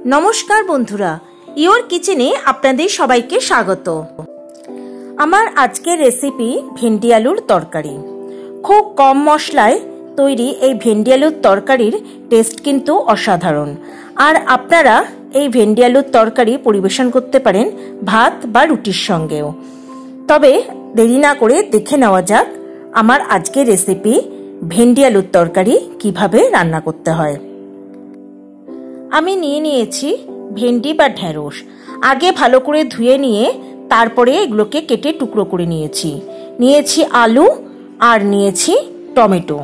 নমস্কার বন্ধুরা, ইওর কিচেনে আপনাদের সবাইকে স্বাগত। আমার আজকের রেসিপি ভেন্ডি আলুর তরকারি। খুব কম মশলায় তৈরি এই ভেন্ডি আলুর তরকারির টেস্ট কিন্তু অসাধারণ। আর আপনারা এই ভেন্ডি আলুর তরকারি পরিবেশন করতে পারেন ভাত বা রুটির সঙ্গেও। তবে দেরি না করে দেখে নেওয়া যাক আমার আজকের রেসিপি ভেন্ডি আলুর তরকারি কিভাবে রান্না করতে হয়। আমি নিয়েছি ভেন্ডি বা ঢেঁড়স। আগে ভালো করে ধুয়ে নিয়ে তারপরে এগুলোকে কেটে টুকরো করে নিয়েছি আলু আর নিয়েছি টমেটো।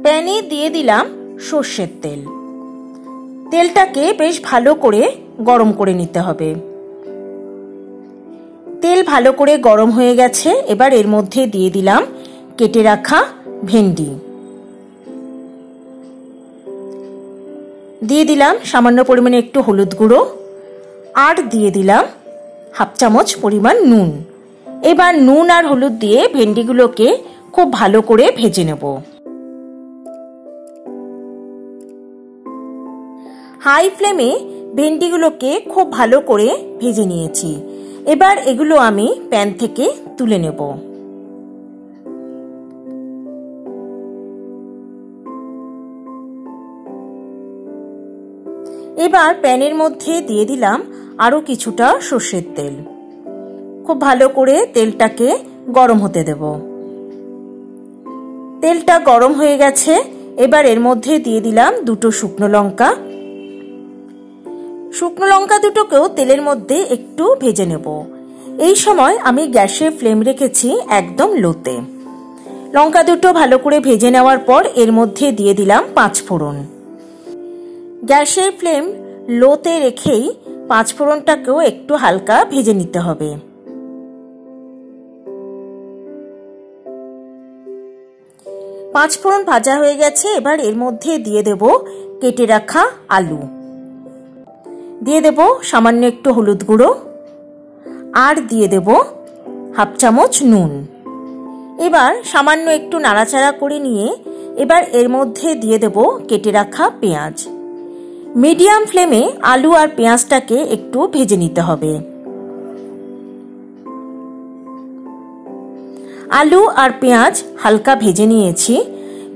প্যানে দিয়ে দিলাম সর্ষের তেল। তেলটাকে বেশ ভালো করে গরম করে নিতে হবে। তেল ভালো করে গরম হয়ে গেছে, এবার এর মধ্যে দিয়ে দিলাম কেটে রাখা ভেন্ডি। দিয়ে দিলাম সামান্য পরিমাণে একটু হলুদ গুঁড়ো আর দিয়ে দিলাম হাফ চামচ পরিমাণ নুন। এবার নুন আর হলুদ দিয়ে ভেন্ডিগুলোকে খুব ভালো করে ভেজে নেব। হাই ফ্লেমে ভেন্ডিগুলোকে খুব ভালো করে ভেজে নিয়েছি। এবার এগুলো আমি প্যান থেকে তুলে নেব। এবার প্যানের মধ্যে দিয়ে দিলাম আরো কিছুটা সর্ষের তেল। খুব ভালো করে তেলটাকে গরম হতে দেব। তেলটা গরম হয়ে গেছে, এবার এর মধ্যে দিয়ে দিলাম দুটো শুকনো লঙ্কা। শুকনো লঙ্কা দুটোকেও তেলের মধ্যে একটু ভেজে নেব। এই সময় আমি গ্যাসের ফ্লেম রেখেছি একদম লোতে। লঙ্কা দুটো ভালো করে ভেজে নেওয়ার পর এর মধ্যে দিয়ে দিলাম 5 ফোড়ন। গ্যাসের ফ্লেম লোতে রেখেই 5 ফোড়নটাকেও একটু হালকা ভেজে নিতে হবে। পাঁচ ফোড়ন ভাজা হয়ে গেছে, এবার এর মধ্যে দিয়ে দেব কেটে রাখা আলু। দিয়ে দেব সামান্য একটু হলুদ গুঁড়ো আর দিয়ে দেব হাফ চামচ নুন। এবার সামান্য একটু নাড়াচাড়া করে নিয়ে এবার এর মধ্যে দিয়ে দেব কেটে রাখা পেঁয়াজ। মিডিয়াম ফ্লেমে আলু আর পেঁয়াজটাকে একটু ভেজে নিতে হবে। আলু আর পেঁয়াজ হালকা ভেজে নিয়েছি।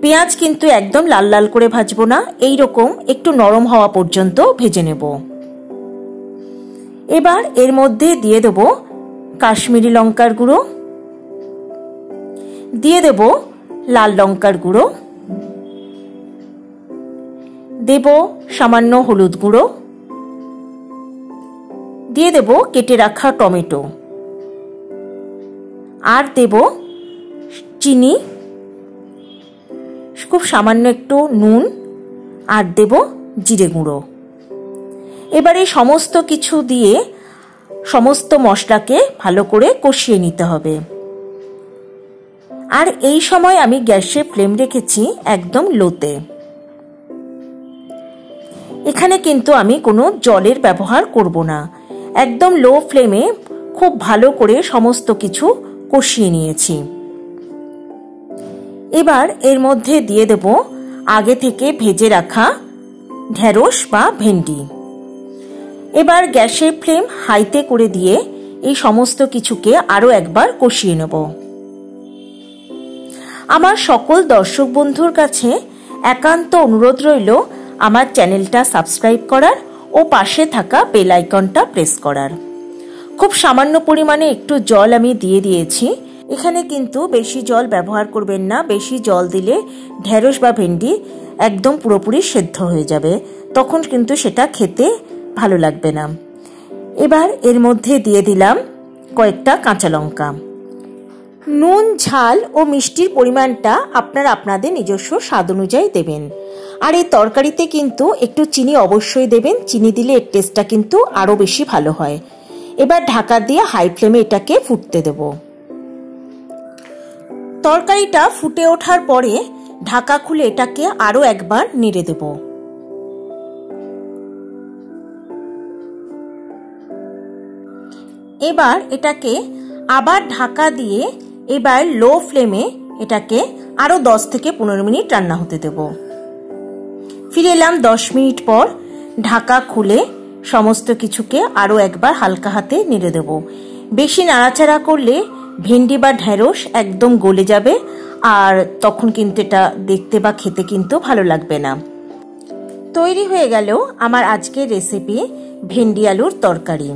পেঁয়াজ কিন্তু একদম লাল লাল করে ভাজবো না, এইরকম একটু নরম হওয়া পর্যন্ত ভেজে নেব। এবার এর মধ্যে দিয়ে দেব কাশ্মীরি লঙ্কার গুঁড়ো, দিয়ে দেব লাল লঙ্কার গুঁড়ো, দেব সামান্য হলুদ গুঁড়ো, দিয়ে দেব কেটে রাখা টমেটো আর দেব চিনি, খুব সামান্য একটু নুন আর দেব জিরে গুঁড়ো। এবার এই সমস্ত কিছু দিয়ে সমস্ত মশলাকে ভালো করে কষিয়ে নিতে হবে। আর এই সময় আমি গ্যাসের ফ্লেম রেখেছি একদম লোতে। এখানে কিন্তু আমি কোনো জলের ব্যবহার করব না। একদম লো ফ্লেমে খুব ভালো করে সমস্ত কিছু কষিয়ে নিয়েছি। এবার এর মধ্যে দিয়ে দেব আগে থেকে ভেজে রাখা ঢেঁড়স বা ভেন্ডি। এবার গ্যাসের ফ্লেম হাইতে করে দিয়ে এই সমস্ত কিছুকে আরো একবার কষিয়ে নেব। আমার সকল দর্শক বন্ধুর কাছে একান্ত অনুরোধ রইল আমার চ্যানেলটা সাবস্ক্রাইব করার ও পাশে থাকা বেল আইকনটা প্রেস করার। খুব সামান্য পরিমাণে একটু জল আমি দিয়ে দিয়েছি। এখানে কিন্তু বেশি জল ব্যবহার করবেন না। বেশি জল দিলে ঢেঁড়স বা ভেন্ডি একদম পুরোপুরি সেদ্ধ হয়ে যাবে, তখন কিন্তু সেটা খেতে ভালো লাগবে না। এবার এর মধ্যে দিয়ে দিলাম কয়েকটা কাঁচা লঙ্কা। নুন, ঝাল ও মিষ্টির পরিমাণটা আপনারা আপনাদের নিজস্ব স্বাদ অনুযায়ী দেবেন। আর এই তরকারিতে কিন্তু একটু চিনি অবশ্যই দেবেন। চিনি দিলে এর টেস্টটা কিন্তু আরো বেশি ভালো হয়। এবার ঢাকা দিয়ে হাই ফ্লেমে এটাকে ফুটতে দেব। তরকারিটা ফুটে ওঠার পরে ঢাকা খুলে এটাকে আরো একবার নেড়ে দেব। এবার এটাকে আবার ঢাকা দিয়ে এবার লো ফ্লেমে এটাকে আরো 10 থেকে 15 মিনিট রান্না হতে দেব। ফিরে এলাম 10 মিনিট পর। ঢাকা খুলে সমস্ত কিছুকে আরও একবার হালকা হাতে নেড়ে দেব। বেশি নাড়াচাড়া করলে ভেন্ডি বা ঢেঁড়স একদম গলে যাবে, আর তখন কিন্তু এটা দেখতে বা খেতে কিন্তু ভালো লাগবে না। তৈরি হয়ে গেল আমার আজকের রেসিপি ভেন্ডি আলুর তরকারি।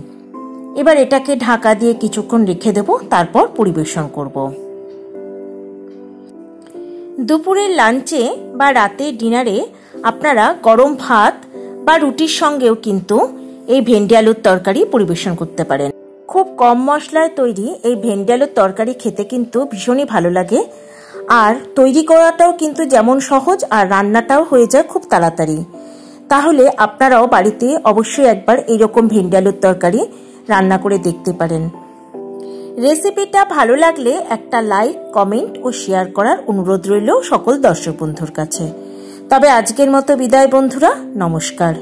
এবার এটাকে ঢাকা দিয়ে কিছুক্ষণ রেখে দেব, তারপর পরিবেশন করব। দুপুরের লাঞ্চে বা রাতের ডিনারে আপনারা গরম ভাত বা রুটির সঙ্গেও কিন্তু এই ভেন্ডি আলুর তরকারি পরিবেশন করতে পারেন। খুব কম মশলায় তৈরি এই ভেন্ডি আলুর তরকারি খেতে কিন্তু ভীষণই ভালো লাগে, আর তৈরি করাটাও কিন্তু যেমন সহজ আর রান্নাটাও হয়ে যায় খুব তাড়াতাড়ি। তাহলে আপনারাও বাড়িতে অবশ্যই একবার এইরকম ভেন্ডি আলুর তরকারি রান্না করে দেখতে পারেন। রেসিপিটা ভালো লাগলে একটা লাইক, কমেন্ট ও শেয়ার করার অনুরোধ রইল সকল দর্শক বন্ধুর কাছে। তবে আজকের মতো বিদায় বন্ধুরা, নমস্কার।